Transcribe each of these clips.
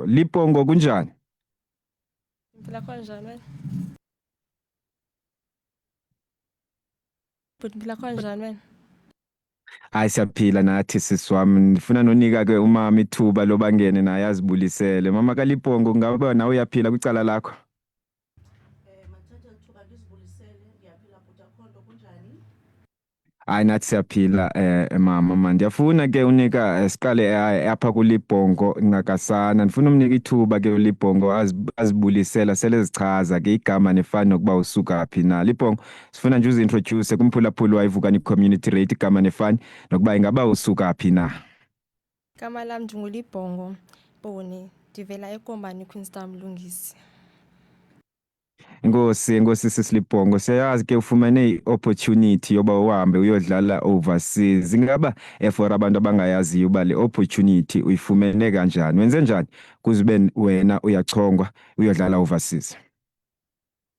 Libongo kunjani? Phila kanjani wena? Bhuti phila kanjani wena? Hayi siyaphila nathi sisiwami. Ngifuna nonika ke umama ithuba lobangene naye azibulisele. Mama kaLibongo ngabe nawe uyaphila kwicala lakho? Mathatha lithuba ndizibulisele, ndiyaphila bhuti akho nto kunjani? Hayi nathi siyaphila mama ndiyafuna ke unika siqale apha kuLibongo Ncakasana. Ndifuna umnika ithuba ke uLibongo azibulisela sele zichaza ke igama nefani nokuba usuka phi na. Libongo sifuna nje uzintroduce kumphulaphuli wayiVukani Community Radio igama nefani nokuba ingaba usuka phi na. Igama lami ndinguLibongo Mponi, ndivela eKomani Queenstown Mlungisi. Inkosi sisilibongo siyazi ke ufumene i-opportunity yoba uhambe uyodlala overseas. Ingaba for abantu abangayaziyo uba le opportunity uyifumene kanjani? Wenze njani kuze ube wena uyachongwa uyodlala overseas?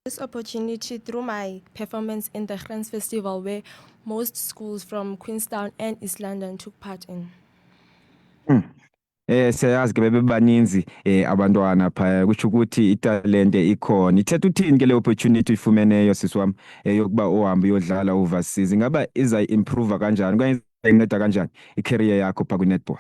This opportunity through my performance in the Grens Festival where most schools from Queenstown and East London took part in. Siyazi ke bebebaninzi abantwana phaya kusho ukuthi italente ikhona. Ithetha uthini ke le opportunity uyifumeneyo sisiwami yokuba uhambe uyodlala overseas? Ingaba iza improve kanjani? Okanye inceda kanjani i-career yakho pha kwi-netball?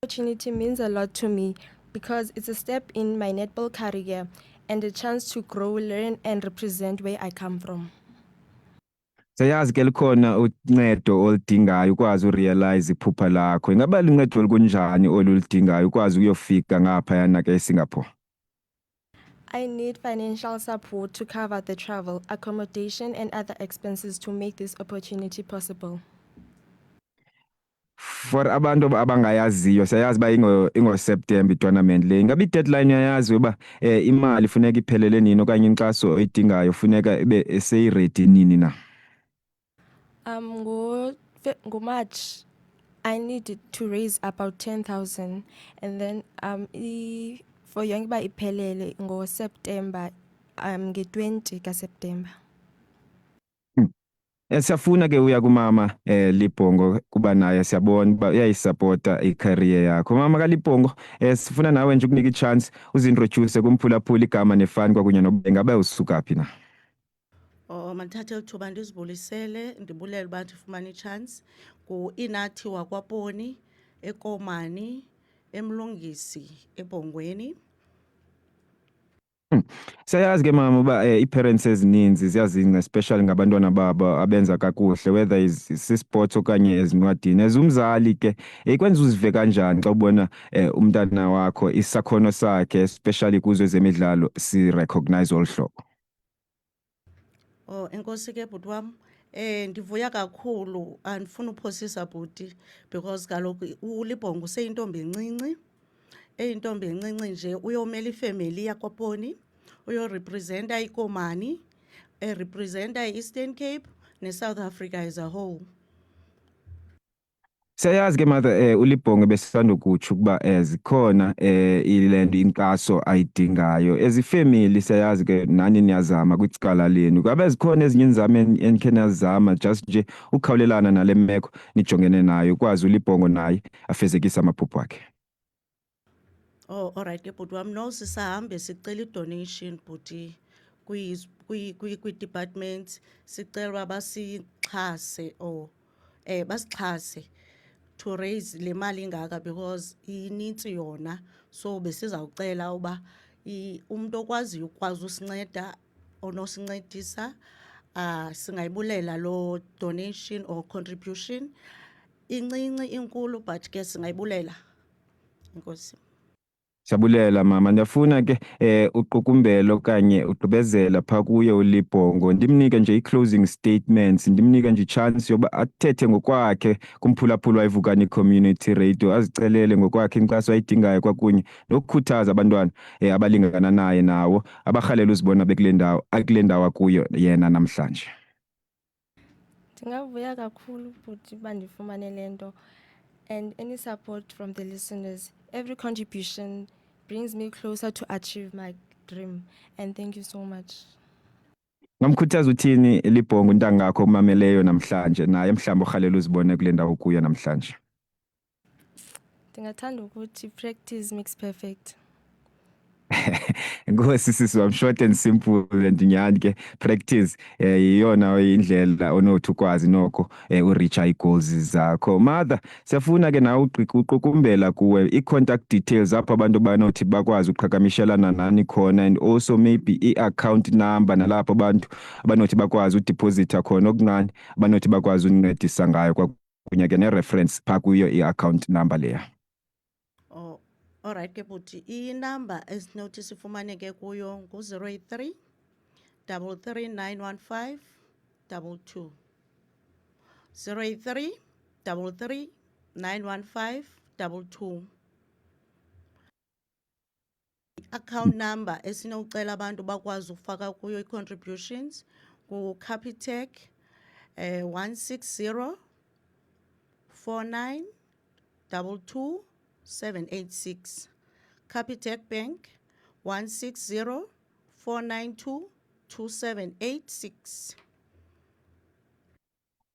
Opportunity means a lot to me because it's a step in my netball career and a chance to grow, learn and represent where I come from. Siyazi ke likhona uncedo oludingayo ukwazi urealize iphupha lakho. Ingaba luncedo olukunjani oludingayo ukwazi ukuyofika ngapha yana ke eSingapore? I need financial support to cover the travel, accommodation and other expenses to make this opportunity possible. For abantu abangayaziyo siyazi ba ingo-September i-tournament le. Ingaba i-deadline yayazi uba imali funeka iphelele nini okanye inkxaso oyidingayo funeka ibe seyiready nini na? March, I needed to raise about 10,000 and then for yonke ba iphelele ngo-September nge-20 kaSeptember. Siyafuna ke uya kumama Libongo kuba naye siyabona uba uyayisupporta i-career yakho. Mama kaLibongo sifuna nawe nje ukunika i-chance uzintroduce kumphulaphuli igama nefani kwakunye nokuba ngabe usuka phi na. Mathatha lithuba ndizibulisele, ndibulele uba ndifumane i-chance ku-Inathi wakwaPoni, eKomani, eMlungisi, eBhongweni. Siyazi ke mama uba i-parents ezininzi ziyazingca especially ngabantwana babo abenza kakuhle whether is-sports okanye ezincwadini. As umzali ke ikwenza uzive kanjani xa ubona umntana wakho isakhono sakhe especially kuzo ezemidlalo si-recognize olu hlobo? Enkosi ke bhuti wam, ndivuya kakhulu, andifuna uphosisa bhuti because kaloku uLibongo useyintombi encinci. Eyintombi encinci nje uyomela ifemeli yakwaPoni, uyorepresenta iKomani, representa i-Eastern Cape neSouth Africa as a whole. Siyazi ke mother uLibongo besisanda ukutsho ukuba zikhona ilento inkxaso ayidingayo. As ifamily siyazi ke nani niyazama kwicala lenu. Ngabe zikhona ezinye inzame enikhe nazama just nje ukukhawulelana nale meko nijongene nayo ukwazi uLibongo naye afezekise amaphupho akhe? Alright ke bhuti wam, no sisahambe sicela i-donation bhuti kwi-departments, sicela uba basixhase or basixhase to raise le mali ingaka because inintsi yona. So besizawucela uba umuntu okwaziyo ukwazi usinceda onosincedisa singayibulela lo donation or contribution. Incinci inkulu but ke singayibulela. Inkosi. Siyabulela mama, ndiyafuna ke uqukumbela okanye ugqibezela pha kuye uLibongo. Ndimnike nje i-closing statements, ndimnike nje i-chance yoba athethe ngokwakhe kumphulaphuli wayiVukani Community Radio, azicelele ngokwakhe inkxaso ayidingayo kwakunye nokukhuthaza abantwana abalingana naye nawo abarhalela uzibona bekule ndawo akuyo yena namhlanje. Ndingavuya kakhulu bhuti uba ndifumane le nto and any support from the listeners. Every contribution brings me closer to achieve my dream and thank you so much. Ngamkhuthaza uthini Libongo intangakho kumameleyo namhlanje naye mhlawumbe urhalela uzibone kule ndawo kuyo namhlanje? Ndingathanda ukuthi practice makes perfect. Nkosi sisi wami, short and simple and nyani ke practice iyona indlela onothi ukwazi nokho ureach goals zakho. Mother, siyafuna ke nawe uqukumbela kuwe i-contact details apho abantu banothi bakwazi uqhakamishelana nani khona, and also maybe i-account number nalapho abantu abanothi bakwazi udeposita khona okuncane abanothi bakwazi uncedisa ngayo kwakunye ke ne-reference phaa kuyo i-account number leya. Oh, alright ke bhuti, inamba esinothi sifumaneke kuyo ngu-083 33915 22. 083 33915 22. Account number esinocela abantu bakwazi ukufaka kuyo i-contributions ku-Capitec 160 49 22 786. Capitec Bank 160 492 2786.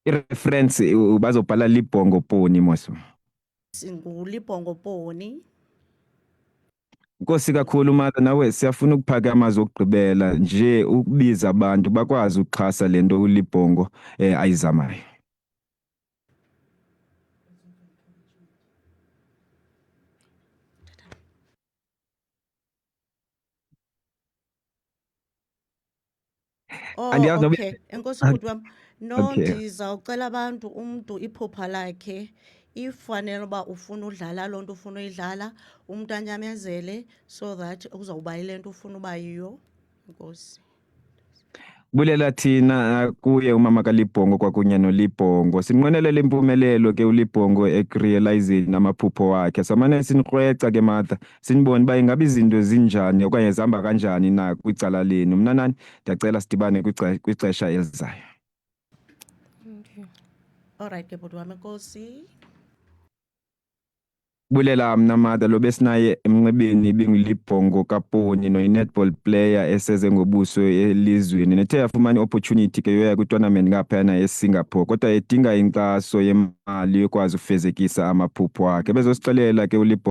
I-reference bazobhala Libongo Poni moso. SinguLibongo Poni. Nkosi kakhulu mother, nawe siyafuna ukuphakama zokugqibela nje ukubiza abantu bakwazi ukuxhasa lento uLibongo ayizamayo. Oh, Andiyazi noba- okay. Enkosi bhuti wami. No, Okay. ndizawucela abantu umntu iphupha lakhe. Ifanele uba ufuna udlala loo nto ufuna uyidlala, umntu anyamezele so that uzawuba yile nto ufuna uba yiyo. Enkosi. Bulela thina kuye umama kaLibongo kwakunye noLibongo. Sinqwenelela impumelelo ke uLibongo ekurealizing amaphupho wakhe. Samane sinikrweca ke mother, sinibone uba ingabe izinto zinjani okanye zihamba kanjani na kwicala lenu. Mna nani ndiyacela sidibane kwixesha elizayo. Thank you. Alright ke bhuti wami, enkosi. Bulela mna mother, lo besinaye emnxebeni ibinguLibongo Kaponi no-netball player eseze ngobuso elizweni. Nethe yafumana i-opportunity ke yoya kwi-tournament ngaphayana eSingapore kodwa edinga inkxaso yemali yokwazi ufezekisa amaphupho akhe. Bezosixelela ke uLibongo